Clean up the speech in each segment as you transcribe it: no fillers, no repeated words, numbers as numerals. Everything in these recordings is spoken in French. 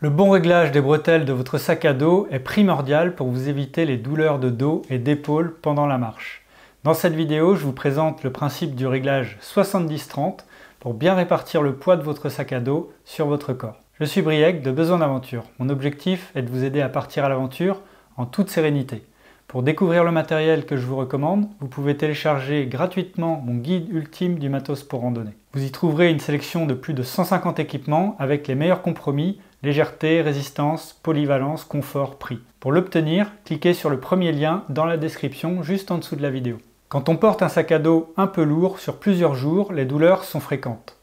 Le bon réglage des bretelles de votre sac à dos est primordial pour vous éviter les douleurs de dos et d'épaule pendant la marche. Dans cette vidéo, je vous présente le principe du réglage 70-30 pour bien répartir le poids de votre sac à dos sur votre corps. Je suis Briec de Besoin d'Aventure. Mon objectif est de vous aider à partir à l'aventure en toute sérénité. Pour découvrir le matériel que je vous recommande, vous pouvez télécharger gratuitement mon guide ultime du matos pour randonnée. Vous y trouverez une sélection de plus de 150 équipements avec les meilleurs compromis, légèreté, résistance, polyvalence, confort, prix. Pour l'obtenir, cliquez sur le premier lien dans la description juste en dessous de la vidéo. Quand on porte un sac à dos un peu lourd sur plusieurs jours, les douleurs sont fréquentes.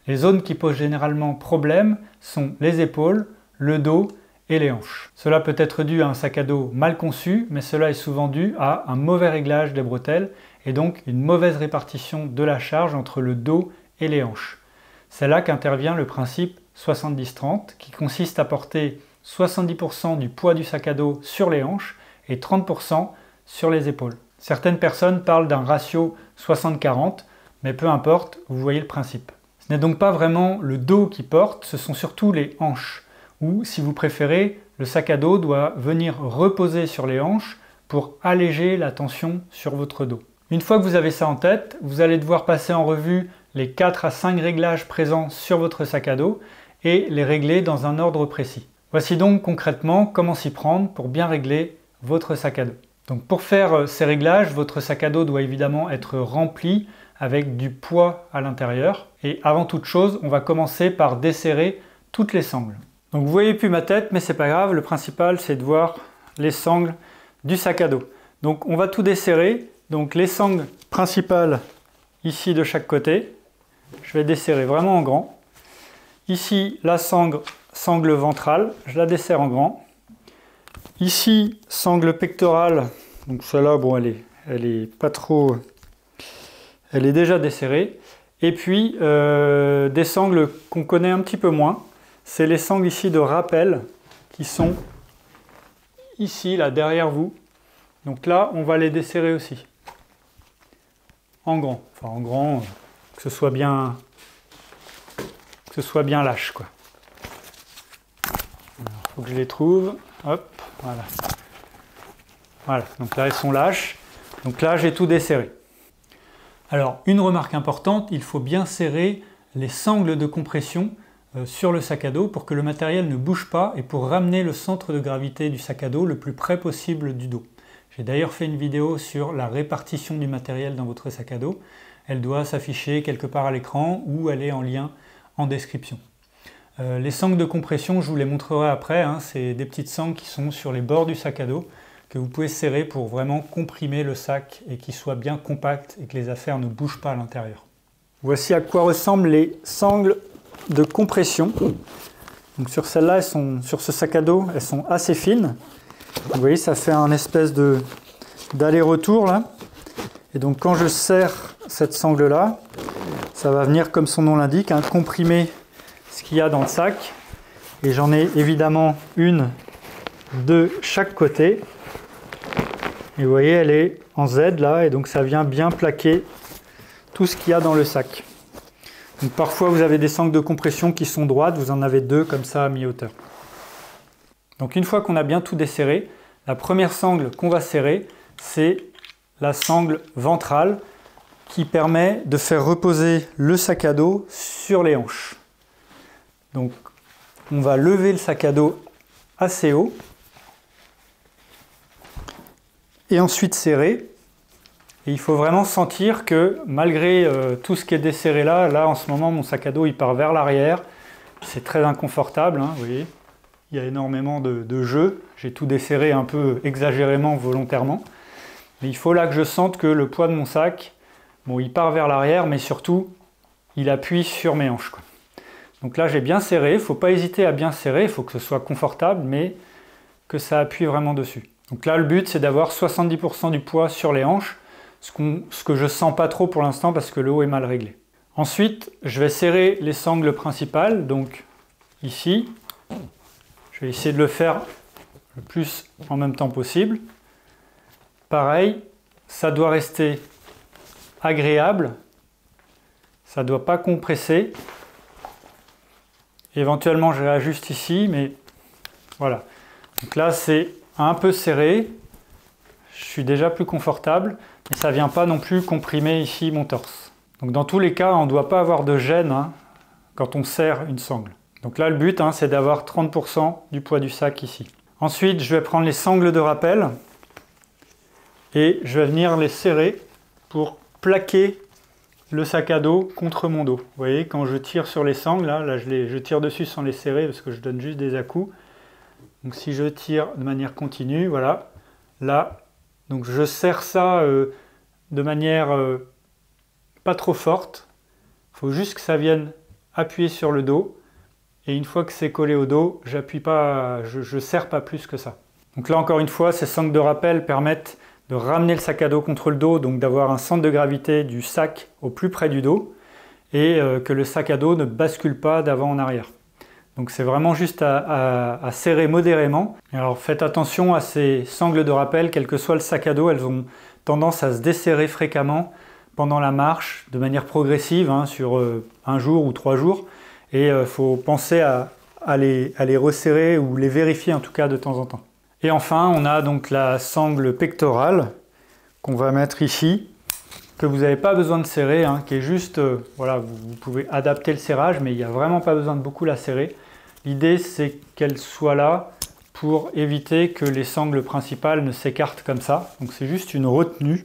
Les zones qui posent généralement problème sont les épaules, le dos et les hanches. Cela peut être dû à un sac à dos mal conçu, mais cela est souvent dû à un mauvais réglage des bretelles et donc une mauvaise répartition de la charge entre le dos et les hanches. C'est là qu'intervient le principe 70-30 qui consiste à porter 70% du poids du sac à dos sur les hanches et 30% sur les épaules. Certaines personnes parlent d'un ratio 60-40, mais peu importe, vous voyez le principe. Ce n'est donc pas vraiment le dos qui porte, ce sont surtout les hanches. Ou, si vous préférez, le sac à dos doit venir reposer sur les hanches pour alléger la tension sur votre dos. Une fois que vous avez ça en tête, vous allez devoir passer en revue les 4 à 5 réglages présents sur votre sac à dos et les régler dans un ordre précis. Voici donc concrètement comment s'y prendre pour bien régler votre sac à dos. Donc pour faire ces réglages, votre sac à dos doit évidemment être rempli avec du poids à l'intérieur. Et avant toute chose, on va commencer par desserrer toutes les sangles. Donc vous voyez plus ma tête, mais c'est pas grave, le principal c'est de voir les sangles du sac à dos. Donc on va tout desserrer, donc les sangles principales ici de chaque côté, je vais desserrer vraiment en grand. Ici la sangle ventrale, je la desserre en grand. Ici sangle pectorale, donc celle-là bon elle est pas trop, elle est déjà desserrée. Et puis des sangles qu'on connaît un petit peu moins. C'est les sangles ici de rappel qui sont ici, là, derrière vous. Donc là, on va les desserrer aussi. En grand. Enfin, en grand, que ce soit bien lâche, quoi. Il faut que je les trouve. Hop, voilà. Voilà, donc là, elles sont lâches. Donc là, j'ai tout desserré. Alors, une remarque importante, il faut bien serrer les sangles de compression sur le sac à dos pour que le matériel ne bouge pas et pour ramener le centre de gravité du sac à dos le plus près possible du dos. J'ai d'ailleurs fait une vidéo sur la répartition du matériel dans votre sac à dos. Elle doit s'afficher quelque part à l'écran ou elle est en lien en description. Les sangles de compression, je vous les montrerai après, hein, c'est des petites sangles qui sont sur les bords du sac à dos que vous pouvez serrer pour vraiment comprimer le sac et qu'il soit bien compact et que les affaires ne bougent pas à l'intérieur. Voici à quoi ressemblent les sangles de compression. Donc sur celle-là, sur ce sac à dos, elles sont assez fines. Vous voyez, ça fait un espèce d'aller-retour là. Et donc quand je serre cette sangle-là, ça va venir, comme son nom l'indique, hein, comprimer ce qu'il y a dans le sac. Et j'en ai évidemment une de chaque côté. Et vous voyez, elle est en Z là, et donc ça vient bien plaquer tout ce qu'il y a dans le sac. Donc parfois vous avez des sangles de compression qui sont droites, vous en avez deux comme ça à mi-hauteur. Donc une fois qu'on a bien tout desserré, la première sangle qu'on va serrer, c'est la sangle ventrale qui permet de faire reposer le sac à dos sur les hanches. Donc on va lever le sac à dos assez haut et ensuite serrer. Et il faut vraiment sentir que malgré tout ce qui est desserré là en ce moment mon sac à dos il part vers l'arrière. C'est très inconfortable, hein, vous voyez. Il y a énormément de jeu. J'ai tout desserré un peu exagérément, volontairement. Mais il faut là que je sente que le poids de mon sac, bon il part vers l'arrière mais surtout il appuie sur mes hanches, quoi. Donc là j'ai bien serré, il ne faut pas hésiter à bien serrer, il faut que ce soit confortable mais que ça appuie vraiment dessus. Donc là le but c'est d'avoir 70% du poids sur les hanches. Ce que je sens pas trop pour l'instant parce que le haut est mal réglé. Ensuite, je vais serrer les sangles principales, donc ici. Je vais essayer de le faire le plus en même temps possible. Pareil, ça doit rester agréable, ça ne doit pas compresser. Éventuellement, je réajuste ici, mais Voilà. Donc là, c'est un peu serré. Je suis déjà plus confortable, mais ça ne vient pas non plus comprimer ici mon torse. Donc dans tous les cas, on ne doit pas avoir de gêne hein, quand on serre une sangle. Donc là, le but, hein, c'est d'avoir 30% du poids du sac ici. Ensuite, je vais prendre les sangles de rappel et je vais venir les serrer pour plaquer le sac à dos contre mon dos. Vous voyez, quand je tire sur les sangles, là je tire dessus sans les serrer parce que je donne juste des à-coups. Donc si je tire de manière continue, voilà, là, donc je serre ça de manière pas trop forte. Il faut juste que ça vienne appuyer sur le dos. Et une fois que c'est collé au dos, j'appuie pas, je serre pas plus que ça. Donc là encore une fois, ces sangles de rappel permettent de ramener le sac à dos contre le dos, donc d'avoir un centre de gravité du sac au plus près du dos et que le sac à dos ne bascule pas d'avant en arrière. Donc c'est vraiment juste à serrer modérément. Alors faites attention à ces sangles de rappel, quel que soit le sac à dos, elles ont tendance à se desserrer fréquemment pendant la marche, de manière progressive, hein, sur un jour ou 3 jours. Et il faut penser à les resserrer ou les vérifier en tout cas de temps en temps. Et enfin, on a donc la sangle pectorale qu'on va mettre ici, que vous n'avez pas besoin de serrer, hein, qui est juste, voilà, vous pouvez adapter le serrage, mais il n'y a vraiment pas besoin de beaucoup la serrer. L'idée, c'est qu'elle soit là pour éviter que les sangles principales ne s'écartent comme ça. Donc c'est juste une retenue.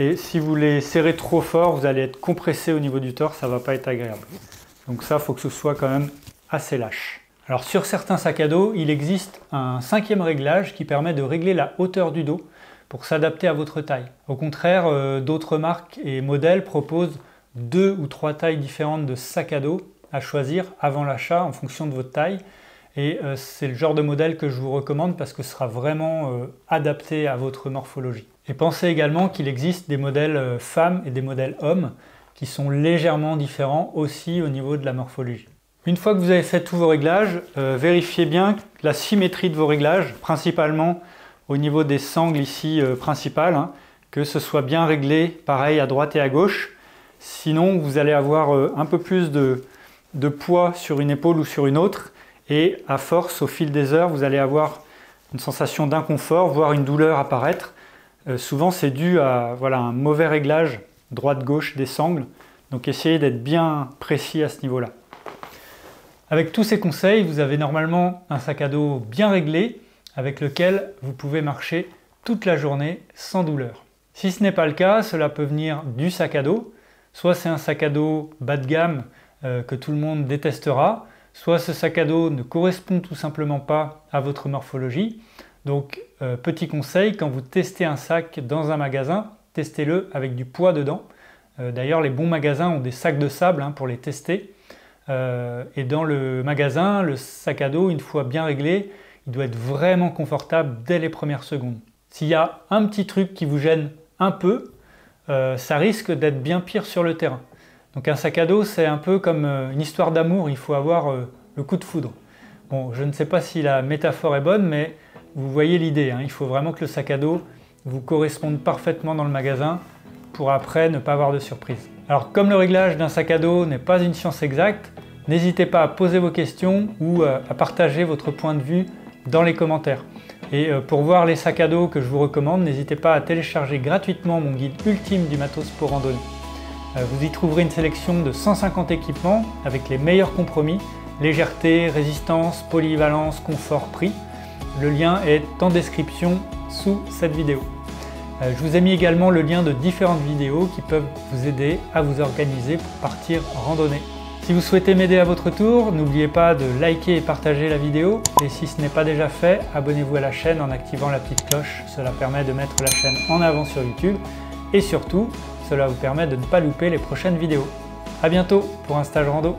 Et si vous les serrez trop fort, vous allez être compressé au niveau du torse, ça ne va pas être agréable. Donc ça, il faut que ce soit quand même assez lâche. Alors sur certains sacs à dos, il existe un 5e réglage qui permet de régler la hauteur du dos pour s'adapter à votre taille. Au contraire, d'autres marques et modèles proposent 2 ou 3 tailles différentes de sacs à dos à choisir avant l'achat en fonction de votre taille. Et c'est le genre de modèle que je vous recommande parce que ce sera vraiment adapté à votre morphologie. Et pensez également qu'il existe des modèles femmes et des modèles hommes qui sont légèrement différents aussi au niveau de la morphologie. Une fois que vous avez fait tous vos réglages, vérifiez bien la symétrie de vos réglages, principalement au niveau des sangles ici principales, hein, que ce soit bien réglé, pareil à droite et à gauche. Sinon, vous allez avoir un peu plus de poids sur une épaule ou sur une autre. Et à force, au fil des heures, vous allez avoir une sensation d'inconfort, voire une douleur apparaître. Souvent, c'est dû à voilà, un mauvais réglage droite-gauche des sangles. Donc, essayez d'être bien précis à ce niveau-là. Avec tous ces conseils, vous avez normalement un sac à dos bien réglé avec lequel vous pouvez marcher toute la journée sans douleur. Si ce n'est pas le cas, cela peut venir du sac à dos. Soit c'est un sac à dos bas de gamme que tout le monde détestera, soit ce sac à dos ne correspond tout simplement pas à votre morphologie. Donc petit conseil, quand vous testez un sac dans un magasin, testez-le avec du poids dedans. D'ailleurs, les bons magasins ont des sacs de sable hein, pour les tester. Et dans le magasin, le sac à dos, une fois bien réglé, il doit être vraiment confortable dès les premières secondes. S'il y a un petit truc qui vous gêne un peu, ça risque d'être bien pire sur le terrain. Donc un sac à dos, c'est un peu comme une histoire d'amour, il faut avoir le coup de foudre. Bon, je ne sais pas si la métaphore est bonne, mais vous voyez l'idée, hein, il faut vraiment que le sac à dos vous corresponde parfaitement dans le magasin pour après ne pas avoir de surprise. Alors comme le réglage d'un sac à dos n'est pas une science exacte, n'hésitez pas à poser vos questions ou à partager votre point de vue dans les commentaires. Et pour voir les sacs à dos que je vous recommande, n'hésitez pas à télécharger gratuitement mon guide ultime du matos pour randonnée. Vous y trouverez une sélection de 150 équipements avec les meilleurs compromis, légèreté, résistance, polyvalence, confort, prix. Le lien est en description sous cette vidéo. Je vous ai mis également le lien de différentes vidéos qui peuvent vous aider à vous organiser pour partir randonnée. Si vous souhaitez m'aider à votre tour, n'oubliez pas de liker et partager la vidéo. Et si ce n'est pas déjà fait, abonnez-vous à la chaîne en activant la petite cloche. Cela permet de mettre la chaîne en avant sur YouTube. Et surtout, cela vous permet de ne pas louper les prochaines vidéos. A bientôt pour un stage rando.